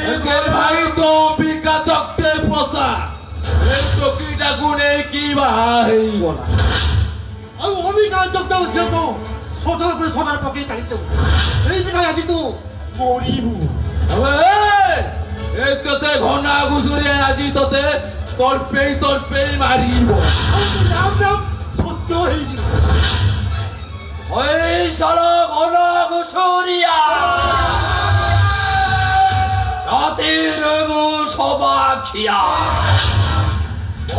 এসের ভাই তো বিকা চকতে পসা এই চকিটাକୁ ନେଇକି ବାହା ହେଇଗଲା ଆଉ ଅବିକା ଚକଟା ଝିଅ ତ ସଜଳ ଉପରେ ସମାନ ପକେଇ ଚାଲିଛୁ ଏଇଥିପାଇଁ ଆଜି ତୁ ମରିବୁ ଏ ତତେ ଘନା ଘୁଷୁରି ଆଜି ତତେ ତଳପେଇ ମାରିବ ରାମ ରାମ ସତ୍ୟ ହେଇଯିବ ওই শালা ঘনা ঘুষুরিয়া রাতের মুসবাখিয়া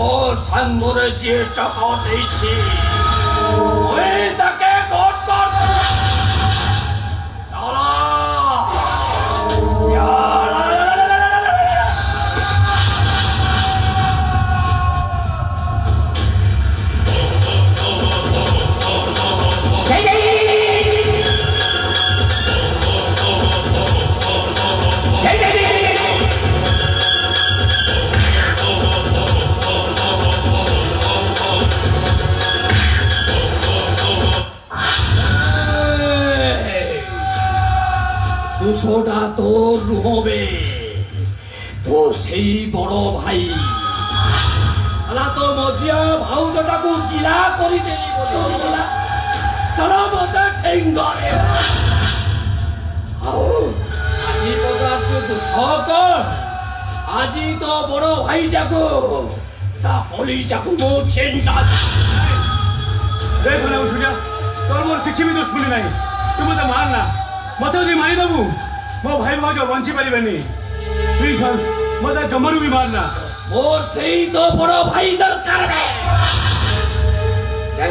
ওর সাঙ্গরে যে টাকা দিয়েছি ওই তাকে গট কর দুশোটা তোর হবে তো সেই বড় ভাই শালা তো মজিয়া ভাউজটাକୁ গিলা କରିଦେଲି ବୋଲି শালা মতে ঠেঙ্গরে ଆଉ ଆଜି ପଦାର୍ଥ ଦୁଃଖ ଆଜି ତ ବଡ ଭାଇଟାକୁ ତା ପଲିଟାକୁ ମୁଁ ଠେଙ୍ଗା देख ना उठिया तोर मोर किछि भी दोष बोली नाही तू मते मारना मते যদি মারি দেবু মো ভাই ভাউজ বঞ্চি পারিবেনি তুই মতে জমরু भी मारना মোর সেই তো বড় ভাই দরকার রে যে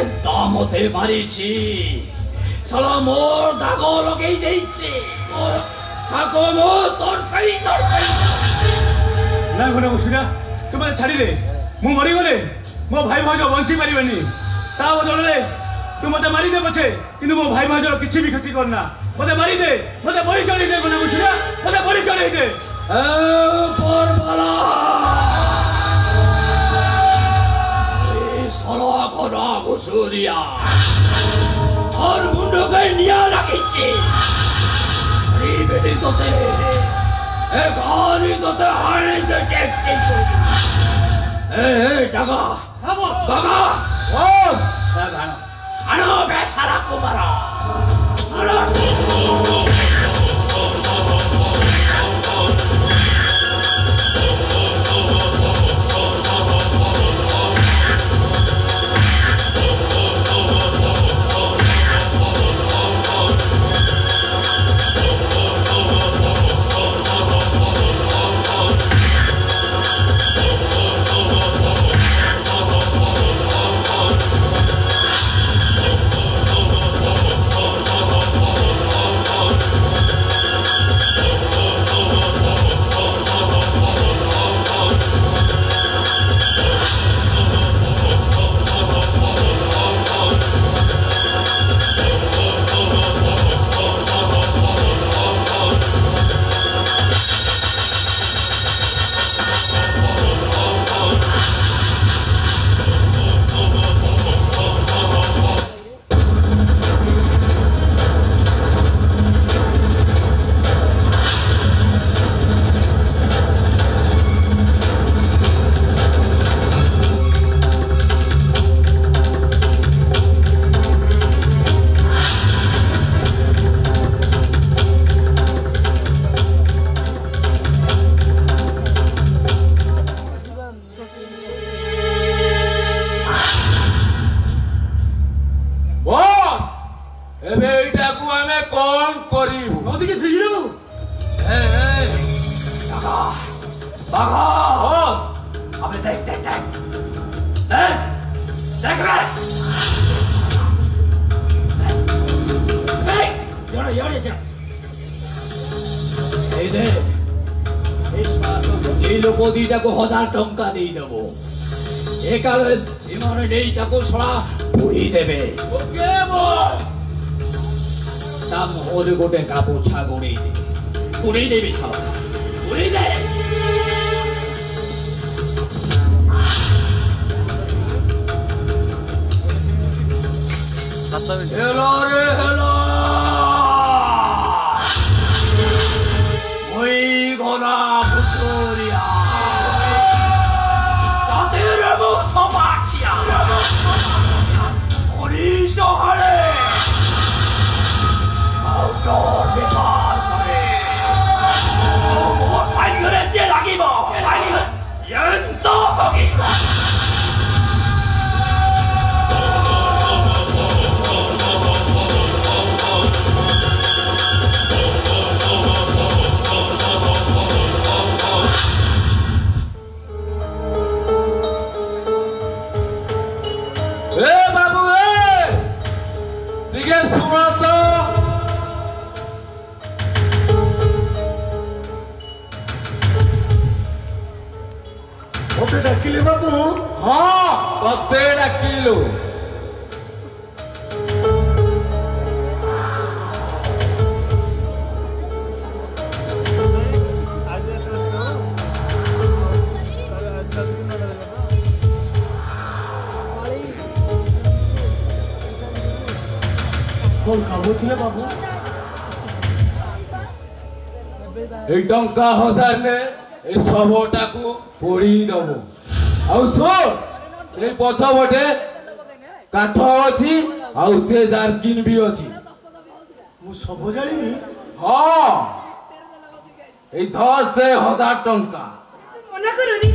মতে মারিছি শালা মোর দাগ লগেই দেইছে মোর থাকো মো তোর পাই না ঘরে উঠিয়া তু মতে ছাড়ি দে মু মরি গলে মো ভাই ভাউজ বঞ্চি পারিবেনি তা বদলে तू मते मारी दे पछे किंतु मो भाई भाजर किछि भी क्षति करना मते मारी दे मते बड़ी चढ़ी दे कोना बुझिया मते बड़ी चढ़ी दे ए परबाला ए साला घना घुसुरिया और मुंडो के निया राखिछि अरे बेटी तोते ए गाली तोते हाने दे टेक ए डागा डागा ବସ୍ আনো বেসারা কুমারা हजार टंका दे देबो एकाल इमाने नेई ताको सळा पुरी देबे ओके बोल ताम ओदे गोटे कापो छागोड़ी दे पुरी देबी सळा पुरी दे हेलो रे हेलो ओई घोड़ा ମତେ ଡାକିଲେ ବାବୁ? ହଁ ତତେ ଡାକିଲୁ। କଣ କାମ ଥିଲା ବାବୁ? এই টঙ্কা হজারনে এই সবটাকু পড়ি দেব। ଆଉ ଶୁଣ ସେଇ ପଛପଟେ କାଠ ଅଛି ଆଉ ସେ ଜାର୍କିନ୍ ବି ଅଛି। ମୁଁ ସବୁ ଜାଣିବି? ହଁ এই ধর ସେ 1000 ଟଙ୍କା। মনা করনি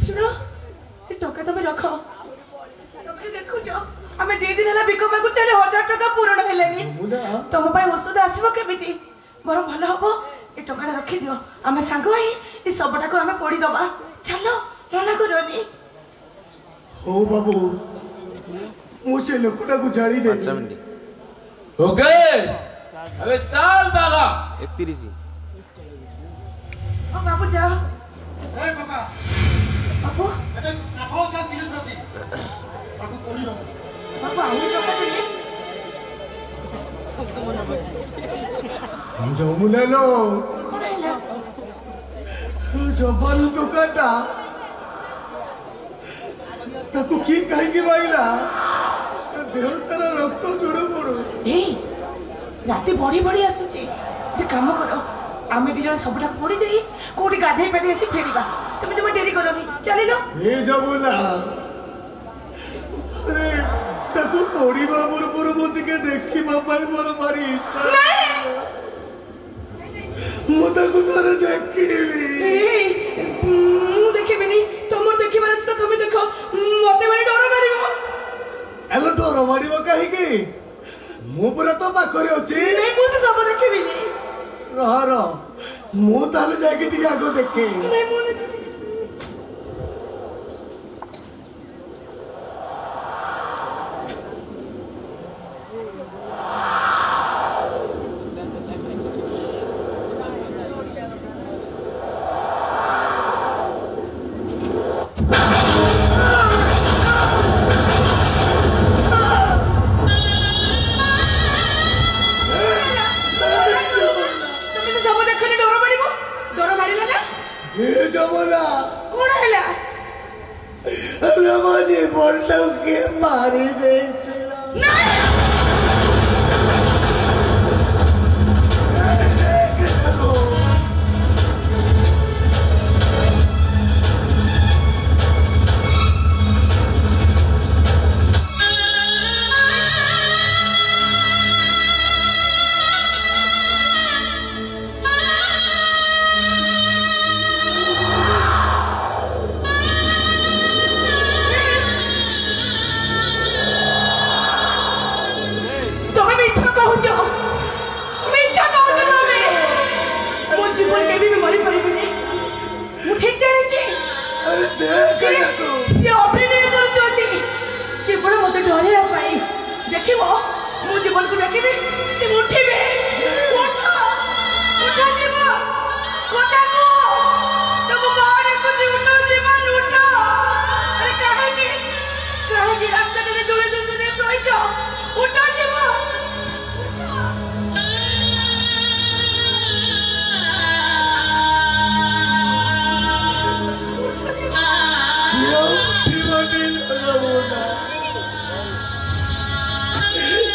শুনো সে টাকা তুমি রাখ তুমি দেখুছ আমি 2 দিন হলা বিকো মাগু তাহলে 1000 টাকা পূরণ হেলেনি তোম পাই ওষুধ আসিব কেমিতি বরং ভালো হবো এই টাকাটা রাখি দিও আমি সাঙ্গ হই এই সবটাকে আমি পড়ি দবা চলো মনা করনি হো বাবু ମୁଁ ସେ ଲୋକଟାକୁ ଜାଣି ଦେବି। ওকে আবে চাল দাদা 31 ও বাবু যাও এই বাবা বাবু এটা কাঠ আছে 30 আছে তাକୁ ପଡି ଦବ। বাবু আউনি টাকা দিলে ଯମୁନା ଲୋ কোন হইলা ଜବାନ ଟୋକାଟା ତାକୁ କିଏ କାହିଁକି ମାଇଲା? ତା ଦେହ ସାରା ରକ୍ତ ଜୁଡୁ ବୁଡୁ। এই রাতে বড়ি বড়ি আসুচি একটা কাম করো আমি দুজন সবটা পড়ি দেই কোটি গাধেই পাধেই আসি ফেরিবা তুমি তোমার দেরি করনি চলিলো ଏ ଯମୁନା ଆରେ ତାକୁ ପଡିବା ପୂର୍ବରୁ ମୁଁ ଟିକେ ଦେଖିବା ପାଇଁ ମୋର ଭାରି ଇଚ୍ଛା। ମୁଁ ତାକୁ ଥରେ ଦେଖିବି। এই ମୁଁ ଦେଖିବିନି ତମର ଦେଖିବାର ଅଛି ତ ତମେ ଦେଖ ମତେ ଭାରି ଡର ମାରିବ ହେଲେ ଡର ମାଡ଼ିବ କାହିଁକି? ମୁଁ ପୁରା ତୋ ପାଖରେ ଅଛି। ନାଇଁ ମୁଁ ସେ ସବୁ ଦେଖିବିନି ରହ ରହ ମୁଁ ତାହେଲେ ଯାଇକି ଟିକେ ଆଗ ଦେଖେ। ନାଇଁ ମୁଁ ଦେଖିବିନି তুমি ସେ ସବୁ ଦେଖିଲେ ଡର ମାରିବ ଡର ମାରିବ ନା ଏ ଯମୁନା କଣ ହେଲା ଆରେ ମୋ ଜୀବନଟାକୁ କିଏ ମାରି ଦେଇଥିଲା? তুমি মিথ্যা কହୁଛ মিথ্যা কହୁଛ তুমি ମୋ ଜୀବନ କେବେ ବି ମରି ପାରିବିନି ମୁଁ ଠିକ ଜାଣିଛି ଆରେ ଦେଖ ତାକୁ। ସେ ଅଭିନୟ କରୁଛନ୍ତି କେବଳ ମୋତେ ଡରେଇବା ପାଇଁ ଦେଖିବ ମୁଁ ଜୀବନକୁ ଡାକିବି ସେ ଉଠିବେ ଉଠ ଉଠ ଜୀବନ କୋଟାକୁ ତମ କଣ ଦେଖୁଛି ଉଠ ଜୀବନ ଉଠ ଆରେ କାହିଁକି କାହିଁକି ରାସ୍ତାଟାରେ ଦୂରେ ଦୂରେ ଶୋଇଛ ଉଠ ଜୀବନ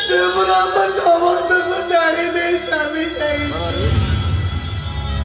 ସେ ପୁରା ଆମ ସମସ୍ତଙ୍କୁ ଜାଣି ଦେଇ ଚାଲି ଯାଇଛି।